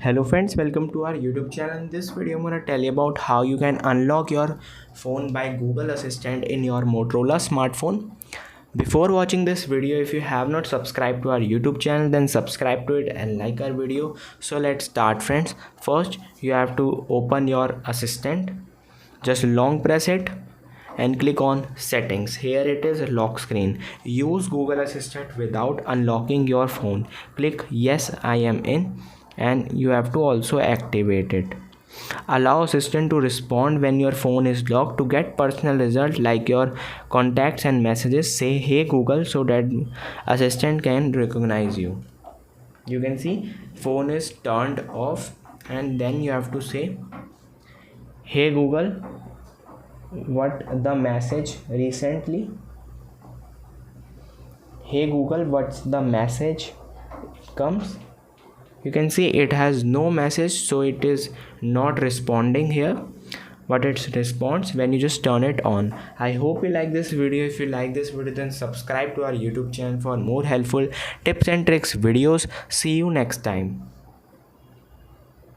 Hello friends, welcome to our YouTube channel. In this video, I'm going to tell you about how you can unlock your phone by Google Assistant in your Motorola smartphone. Before watching this video, if you have not subscribed to our YouTube channel, then subscribe to it and like our video. So let's start friends. First, you have to open your assistant. Just long press it and click on settings. Here it is lock screen. Use Google Assistant without unlocking your phone. Click yes, I am in, and you have to also activate it. Allow assistant to respond when your phone is locked. To get personal result like your contacts and messages, say hey Google so that assistant can recognize you. You can see phone is turned off, and then you have to say hey Google, what the message recently. Hey Google, what's the message comes. You can see it has no message, so it is not responding here, but it responds when you just turn it on. I hope you like this video. If you like this video, then subscribe to our YouTube channel for more helpful tips and tricks videos. See you next time.